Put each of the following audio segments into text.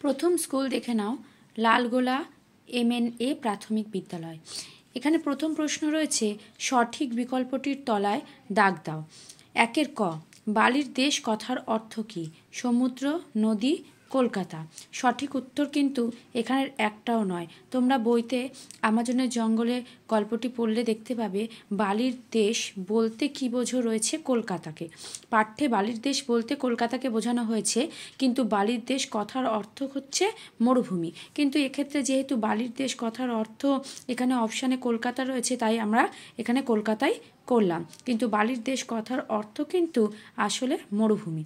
প্রথম স্কুল দেখে নাও, লালগোলা MNA প্রাথমিক বিদ্যালয়। এখানে প্রথম প্রশ্ন রয়েছে, সঠিক বিকল্পটির তলায় দাগ দাও। 1 ক, বালির দেশ কথার অর্থ কী? সমুদ্র, নদী, কলকাতা। সঠিক উত্তর কিন্তু এখানের একটাও নয়। তোমরা বইতে আমাজনের জঙ্গলে গল্পটি পড়লে দেখতে পাবে বালির দেশ বলতে কী বোঝো রয়েছে কলকাতাকে। পাঠ্যে বালির দেশ বলতে কলকাতাকে বোঝানো হয়েছে, কিন্তু বালির দেশ কথার অর্থ হচ্ছে মরুভূমি। কিন্তু এক্ষেত্রে যেহেতু বালির দেশ কথার অর্থ এখানে অপশানে কলকাতা রয়েছে, তাই আমরা এখানে কলকাতাই করলাম, কিন্তু বালির দেশ কথার অর্থ কিন্তু আসলে মরুভূমি।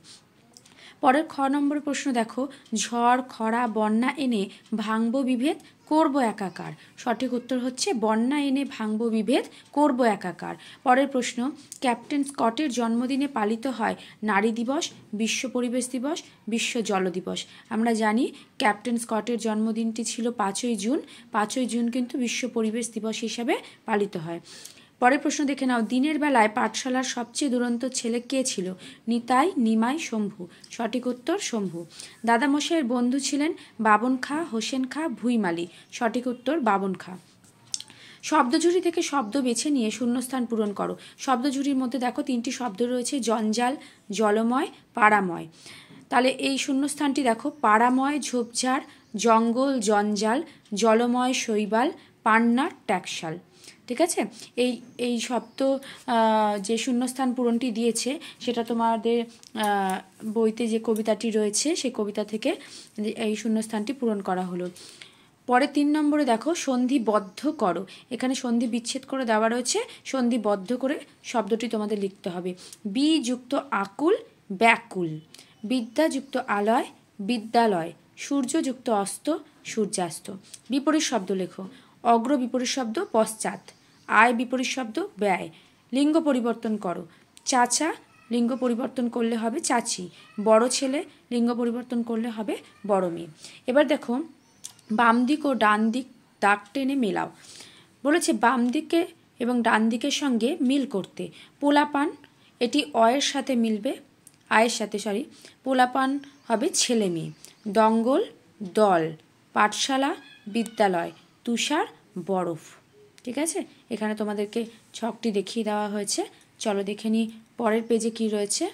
পরের খ নম্বর প্রশ্ন দেখো, ঝড়, খরা, বন্যা এনে ভাঙব বিভেদ, করব একাকার। সঠিক উত্তর হচ্ছে বন্যা এনে ভাঙব বিভেদ, করব একাকার। পরের প্রশ্ন, ক্যাপ্টেন স্কটের জন্মদিনে পালিত হয় নারী দিবস, বিশ্ব পরিবেশ দিবস, বিশ্ব জল দিবস। আমরা জানি ক্যাপ্টেন স্কটের জন্মদিনটি ছিল 5ই জুন। 5ই জুন কিন্তু বিশ্ব পরিবেশ দিবস হিসাবে পালিত হয়। পরের প্রশ্ন দেখে নাও, দিনের বেলায় পাঠশালার সবচেয়ে দুরন্ত ছেলে কে ছিল? নিতাই, নিমাই, শম্ভু। সঠিক উত্তর শম্ভু। দাদামশাইয়ের বন্ধু ছিলেন বাবন খাঁ, হোসেন খাঁ, ভুইমালি। সঠিক উত্তর বাবন খাঁ। শব্দঝুড়ি থেকে শব্দ বেছে নিয়ে শূন্যস্থান পূরণ করো। শব্দঝুড়ির মধ্যে দেখো 3টি শব্দ রয়েছে, জঞ্জাল, জলময়, পাড়াময়। তাহলে এই শূন্যস্থানটি দেখো, পাড়াময় ঝোপঝাড়, জঙ্গল জঞ্জাল, জলময় শৈবাল, পান্না ট্যাক্সাল। ঠিক আছে, এই শব্দ যে শূন্যস্থান পূরণটি দিয়েছে সেটা তোমাদের বইতে যে কবিতাটি রয়েছে সেই কবিতা থেকে এই শূন্যস্থানটি পূরণ করা হলো। পরে 3 নম্বরে দেখো, সন্ধিবদ্ধ করো। এখানে সন্ধি বিচ্ছেদ করে দেওয়া রয়েছে, সন্ধিবদ্ধ করে শব্দটি তোমাদের লিখতে হবে। বি যুক্ত আকুল, ব্যাকুল। বিদ্যা যুক্ত আলয়, বিদ্যালয়। সূর্য যুক্ত অস্ত, সূর্যাস্ত। বিপরীত শব্দ লেখো। অগ্র বিপরীত শব্দ পশ্চাৎ, আয় বিপরীত শব্দ ব্যয়। লিঙ্গ পরিবর্তন করো। চাচা লিঙ্গ পরিবর্তন করলে হবে চাচি, বড় ছেলে লিঙ্গ পরিবর্তন করলে হবে বড় মেয়ে। এবার দেখো, বাম দিক ও ডান দিক দাগ টেনে মেলাও। বলেছে বাম দিকে এবং ডান দিকের সঙ্গে মিল করতে। পোলাপান, এটি অয়ের সাথে মিলবে, আয়ের সাথে পোলাপান হবে ছেলে মেয়ে। দঙ্গল, দল। পাঠশালা, বিদ্যালয়। তুষার, বরফ। ঠিক আছে, এখানে তোমাদেরকে ছকটি দেখিয়ে দেওয়া হয়েছে। চলো দেখে নিই পরের পেজে কি রয়েছে।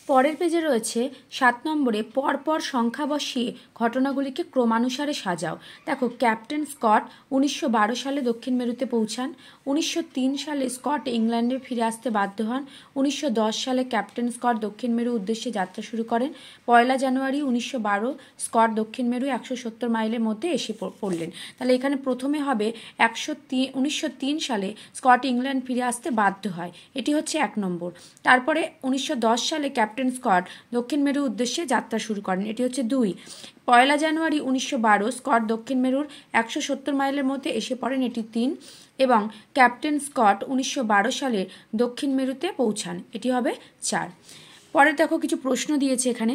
পরের পেজে রয়েছে 7 নম্বরে, পরপর সংখ্যা বসিয়ে ঘটনাগুলিকে ক্রমানুসারে সাজাও। দেখো, ক্যাপ্টেন স্কট 1912 সালে দক্ষিণ মেরুতে পৌঁছান। 1903 সালে স্কট ইংল্যান্ডে ফিরে আসতে বাধ্য হন। 1910 সালে ক্যাপ্টেন স্কট দক্ষিণ মেরু উদ্দেশ্যে যাত্রা শুরু করেন। 1 জানুয়ারি 1912 স্কট দক্ষিণ মেরু 170 মাইলের মধ্যে এসে পড়লেন। তাহলে এখানে প্রথমে হবে 1903 সালে স্কট ইংল্যান্ড ফিরে আসতে বাধ্য হয়, এটি হচ্ছে 1 নম্বর। তারপরে 1910 সালে ক্যাপ্টেন স্কট দক্ষিণ মেরু উদ্দেশ্যে যাত্রা শুরু করেন, এটি হচ্ছে 2। 1 জানুয়ারি 1912 স্কট দক্ষিণ মেরুর 170 মাইলের মধ্যে এসে পড়েন, এটি 3। এবং ক্যাপ্টেন স্কট 1912 সালে দক্ষিণ মেরুতে পৌঁছান, এটি হবে 4। পরে দেখো কিছু প্রশ্ন দিয়েছে এখানে,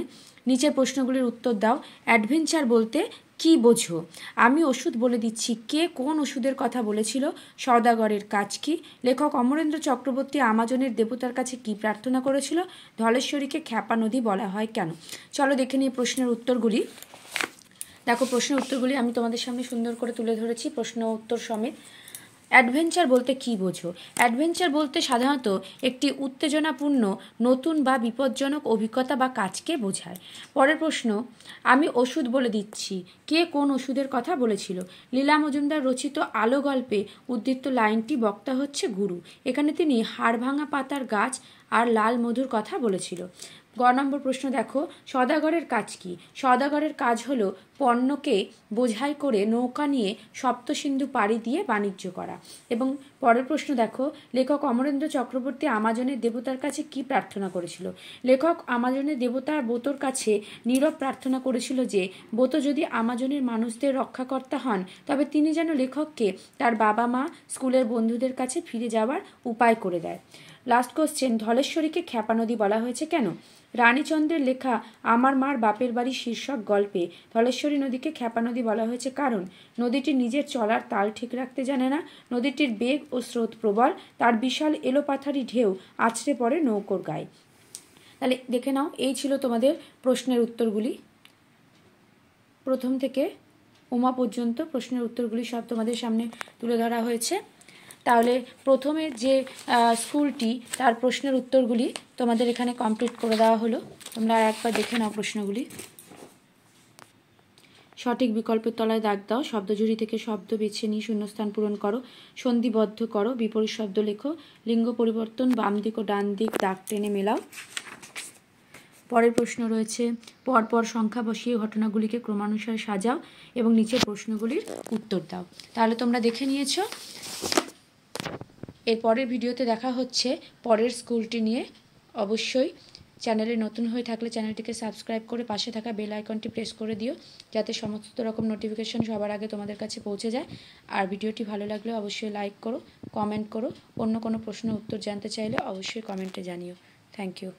নিচের প্রশ্নগুলির উত্তর দাও। অ্যাডভেঞ্চার বলতে কি বোঝো? আমি ওষুধ বলে দিচ্ছি, কে কোন ওষুধের কথা বলেছিল? সওদাগরের কাজ কি? লেখক অমরেন্দ্র চক্রবর্তী আমাজনের দেবতার কাছে কি প্রার্থনা করেছিল? ধলেশ্বরীকে খ্যাপা নদী বলা হয় কেন? চলো দেখে নিই প্রশ্নের উত্তরগুলি। দেখো, প্রশ্নের উত্তরগুলি আমি তোমাদের সামনে সুন্দর করে তুলে ধরেছি প্রশ্ন উত্তর সমেত। অ্যাডভেঞ্চার বলতে কী বোঝো? অ্যাডভেঞ্চার বলতে সাধারণত একটি উত্তেজনাপূর্ণ, নতুন বা বিপজ্জনক অভিজ্ঞতা বা কাজকে বোঝায়। পরের প্রশ্ন, আমি ওষুধ বলে দিচ্ছি, কে কোন ওষুধের কথা বলেছিল? লীলা মজুমদার রচিত আলো গল্পে উদ্ধৃত লাইনটি বক্তা হচ্ছে গুরু। এখানে তিনি হাড়ভাঙা পাতার গাছ আর লাল মধুর কথা বলেছিল। গ নম্বর প্রশ্ন দেখো, সওদাগরের কাজ কি? সওদাগরের কাজ হলো পণ্যকে বোঝাই করে নৌকা নিয়ে সপ্তসিন্ধু পাড়ি দিয়ে বাণিজ্য করা। এবং পরের প্রশ্ন দেখো, লেখক অমরেন্দ্র চক্রবর্তী আমাজনের দেবতার কাছে কি প্রার্থনা করেছিল? লেখক আমাজনের দেবতা বোতোর কাছে নীরব প্রার্থনা করেছিল যে বোতো যদি আমাজনের মানুষদের রক্ষাকর্তা হন, তবে তিনি যেন লেখককে তার বাবা মা, স্কুলের বন্ধুদের কাছে ফিরে যাওয়ার উপায় করে দেয়। লাস্ট কোশ্চেন, ধলেশ্বরীকে খ্যাপা নদী বলা হয়েছে কেন? রানীচন্দ্রের লেখা আমার মার বাপের বাড়ি শীর্ষক গল্পে ধলেশ্বরী নদীকে খ্যাপা নদী বলা হয়েছে কারণ নদীটি নিজের চলার তাল ঠিক রাখতে জানে না, নদীটির বেগ ও স্রোত প্রবল, তার বিশাল এলোপাথারি ঢেউ আছড়ে পড়ে নৌকোর গায়ে। তাহলে দেখে নাও, এই ছিল তোমাদের প্রশ্নের উত্তরগুলি। প্রথম থেকে উমা পর্যন্ত প্রশ্নের উত্তরগুলি সব তোমাদের সামনে তুলে ধরা হয়েছে। তাহলে প্রথমের যে স্কুলটি তার প্রশ্নের উত্তরগুলি তোমাদের এখানে কমপ্লিট করে দেওয়া হলো। তোমরা একবার দেখে নাও প্রশ্নগুলি। সঠিক বিকল্পের তলায় দাগ দাও, শব্দজুড়ি থেকে শব্দ বেছে নিয়ে শূন্যস্থান পূরণ করো, সন্ধিবদ্ধ করো, বিপরীত শব্দ লেখো, লিঙ্গ পরিবর্তন, বাম দিক ও ডান দিক দাগ টেনে মেলাও। পরের প্রশ্ন রয়েছে পরপর সংখ্যা বসিয়ে ঘটনাগুলিকে ক্রমানুসারে সাজাও এবং নিচের প্রশ্নগুলির উত্তর দাও। তাহলে তোমরা দেখে নিয়েছো। এর পরের ভিডিওতে দেখা হচ্ছে পরের স্কুলটি নিয়ে। অবশ্যই চ্যানেলে নতুন হয়ে থাকলে চ্যানেলটিকে সাবস্ক্রাইব করে পাশে থাকা বেল আইকনটি প্রেস করে দিও, যাতে সমস্ত রকম নোটিফিকেশন সবার আগে তোমাদের কাছে পৌঁছে যায়। আর ভিডিওটি ভালো লাগলে অবশ্যই লাইক করো, কমেন্ট করো। অন্য কোনো প্রশ্নের উত্তর জানতে চাইলে অবশ্যই কমেন্টে জানিও। Thank you.